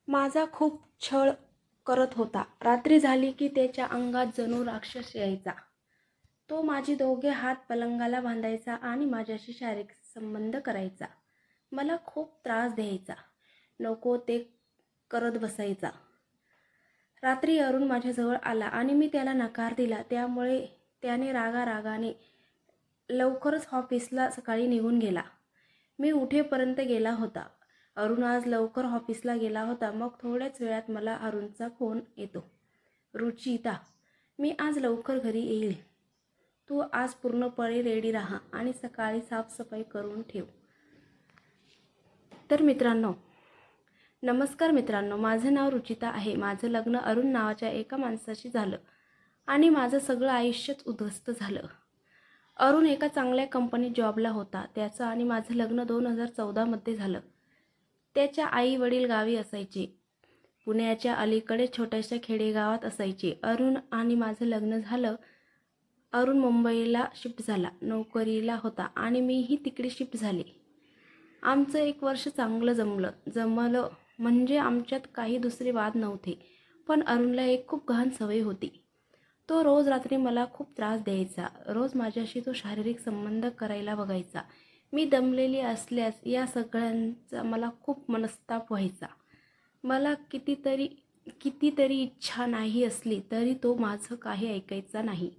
माझा खूप छळ करत होता. रात्री झाली की त्याच्या अंगात जणू राक्षस यायचा. तो माझे दोघे हात पलंगाला बांधायचा आणि माझ्याशी शारीरिक संबंध करायचा. मला खूप त्रास द्यायचा. नको ते करत बसायचा. रात्री अरुण माझ्याजवळ आला आणि मी त्याला नकार दिला. त्यामुळे त्याने रागारागाने लवकरच ऑफिसला सकाळी निघून गेला. मी उठेपर्यंत गेला होता. अरुण आज लवकर ऑफिसला गेला होता. मग थोड्याच वेळात मला अरुणचा फोन येतो. रुचिता, मी आज लवकर घरी येईल. तू आज पूर्णपणे रेडी राहा आणि सकाळी साफसफाई करून ठेव. तर मित्रांनो, नमस्कार मित्रांनो, माझं नाव रुचिता आहे. माझं लग्न अरुण नावाच्या एका माणसाशी झालं आणि माझं सगळं आयुष्यच उद्ध्वस्त झालं. अरुण एका चांगल्या कंपनीत जॉबला होता. त्याचं आणि माझं लग्न 2014मध्ये झालं. त्याच्या आई वडील गावी असायचे. पुण्याच्या अलीकडे छोट्याशा खेडेगावात असायचे. अरुण आणि माझं लग्न झालं. अरुण मुंबईला शिफ्ट झाला, नोकरीला होता आणि मीही तिकडे शिफ्ट झाले. आमचं 1 वर्ष चांगलं जमलं म्हणजे आमच्यात काही दुसरे वाद नव्हते. पण अरुणला एक खूप घाण सवय होती. तो रोज रात्री मला खूप त्रास द्यायचा. रोज माझ्याशी तो शारीरिक संबंध करायला बघायचा. मी दमलेली असल्यास या सगळ्यांचा मला खूप मनस्ताप व्हायचा. मला कितीतरी इच्छा नाही असली तरी तो माझं काही ऐकायचा नाही.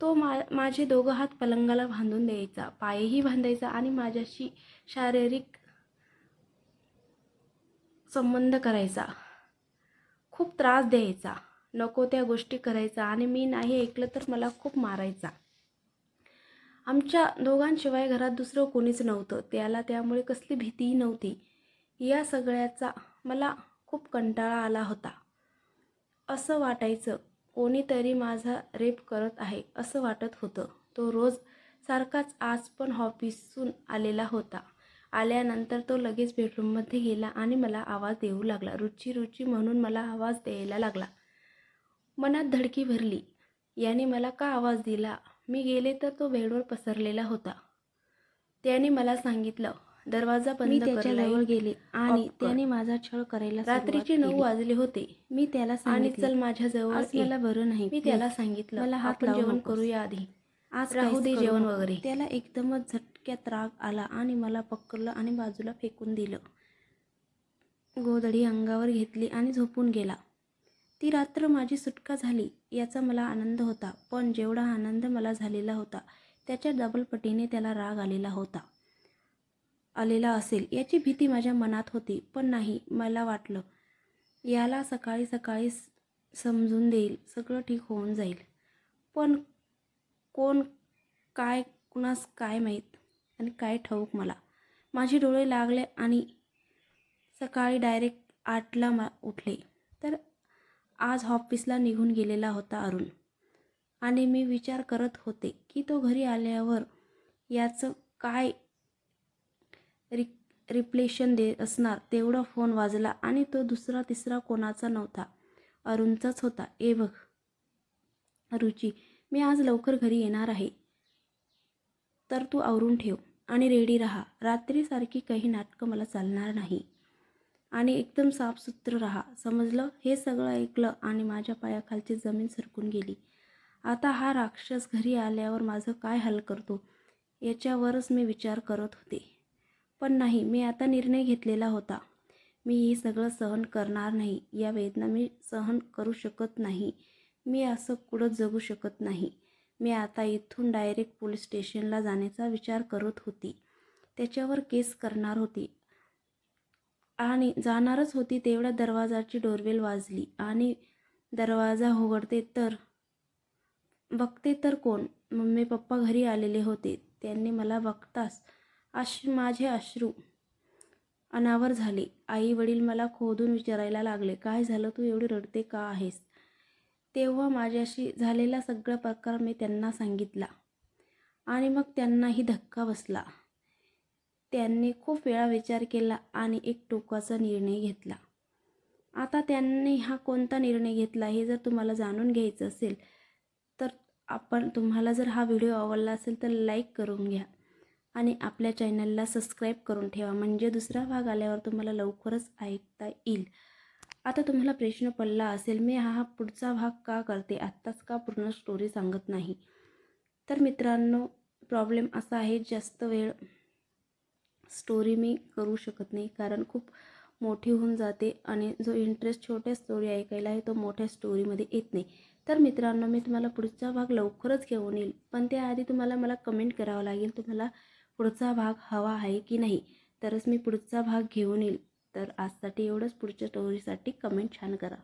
तो माझे दोघं हात पलंगाला बांधून द्यायचा, पायही बांधायचा आणि माझ्याशी शारीरिक संबंध करायचा. खूप त्रास द्यायचा. नको त्या गोष्टी करायचा आणि मी नाही ऐकलं तर मला खूप मारायचा. आमच्या दोघांशिवाय घरात दुसरं कोणीच नव्हतं. त्याला त्यामुळे कसली भीतीही नव्हती. या सगळ्याचा मला खूप कंटाळा आला होता. असं वाटायचं कोणीतरी माझा रेप करत आहे असं वाटत होतं. तो रोज सारखाच आज पण ऑफिसहून आलेला होता. आल्यानंतर तो लगेच बेडरूममध्ये गेला आणि मला आवाज देऊ लागला. रुची रुची म्हणून मला आवाज द्यायला लागला. मनात धडकी भरली. याने मला का आवाज दिला? मी गेले तर तो बेडवर पसरलेला होता. त्याने मला सांगितलं, दरवाजा बंद कर. मी त्याच्याजवळ गेले आणि त्याने माझा छळ करायला रात्रीचे 9 वाजले होते. मी त्याला सांगितलं, आणि चल माझ्याजवळ, आज मला बरं नाही. मी त्याला सांगितलं, मला आपण जेवण करूया आधी, आज राहू दे जेवण वगैरे. त्याला एकदमच झटक्यात राग आला आणि मला पकडलं आणि बाजूला फेकून दिलं. गोधडी अंगावर घेतली आणि झोपून गेला. ती रात्र माझी सुटका झाली याचा मला आनंद होता. पण जेवढा आनंद मला झालेला होता त्याच्या डबल पटीने त्याला राग आलेला असेल याची भीती माझ्या मनात होती. पण नाही, मला वाटलं याला सकाळी सकाळी समजून देईल, सगळं ठीक होऊन जाईल. पण कोण काय कुणास काय माहीत आणि काय ठाऊक मला. माझे डोळे लागले आणि सकाळी डायरेक्ट 8ला उठले. तर आज ऑफिसला निघून गेलेला होता अरुण आणि मी विचार करत होते की तो घरी आल्यावर याचं काय रिप्लेशन दे असणार. तेवढा फोन वाजला आणि तो दुसरा तिसरा कोणाचा नव्हता, अरुणचाच होता. ए बघ रुची, मी आज लवकर घरी येणार आहे, तर तू आवरून ठेव आणि रेडी राहा. रात्रीसारखी काही नाटकं मला चालणार नाही आणि एकदम साफसूत्र राहा, समजलं? हे सगळं ऐकलं आणि माझ्या पायाखालची जमीन सरकून गेली. आता हा राक्षस घरी आल्यावर माझं काय हाल करतो याच्यावरच मी विचार करत होते. पण नाही, मी आता निर्णय घेतलेला होता. मी हे सगळं सहन करणार नाही. या वेदना मी सहन करू शकत नाही. मी असं पुढं जगू शकत नाही. मी आता इथून डायरेक्ट पोलीस स्टेशनला जाण्याचा विचार करत होती. त्याच्यावर केस करणार होती आणि जाणारच होती. तेवढ्या दरवाजाची डोरबेल वाजली आणि दरवाजा बघते तर कोण? मम्मी पप्पा घरी आलेले होते. त्यांनी मला बघताच माझे अश्रू अनावर झाले. आई वडील मला खोदून विचारायला लागले, काय झालं, तू एवढी रडते का आहेस? तेव्हा माझ्याशी झालेला सगळा प्रकार मी त्यांना सांगितला आणि मग त्यांनाही धक्का बसला. त्यांनी खूप वेळा विचार केला आणि एक टोकाचा निर्णय घेतला. आता त्यांनी हा कोणता निर्णय घेतला हे जर तुम्हाला जाणून घ्यायचं असेल तर तुम्हाला जर हा व्हिडिओ आवडला असेल तर लाईक करून घ्या आणि आपल्या चॅनलला सबस्क्राईब करून ठेवा, म्हणजे दुसरा भाग आल्यावर तुम्हाला लवकरच ऐकता येईल. आता तुम्हाला प्रश्न पडला असेल, मी हा पुढचा भाग का करते, आत्ताच का पूर्ण स्टोरी सांगत नाही. तर मित्रांनो, प्रॉब्लेम असा आहे, जास्त वेळ स्टोरी मी करू शकत नाही, कारण खूप मोठी होऊन जाते आणि जो इंटरेस्ट छोट्या स्टोरी ऐकायला आहे तो मोठ्या स्टोरीमध्ये येत नाही. तर मित्रांनो, मी तुम्हाला पुढचा भाग लवकरच घेऊन येईल, पण त्याआधी तुम्हाला मला कमेंट करावं लागेल तुम्हाला पुढचा भाग हवा आहे की नाही, तरच मी पुढचा भाग घेऊन येईल. तर आजसाठी एवढंच. पुढच्या स्टोरीसाठी कमेंट छान करा.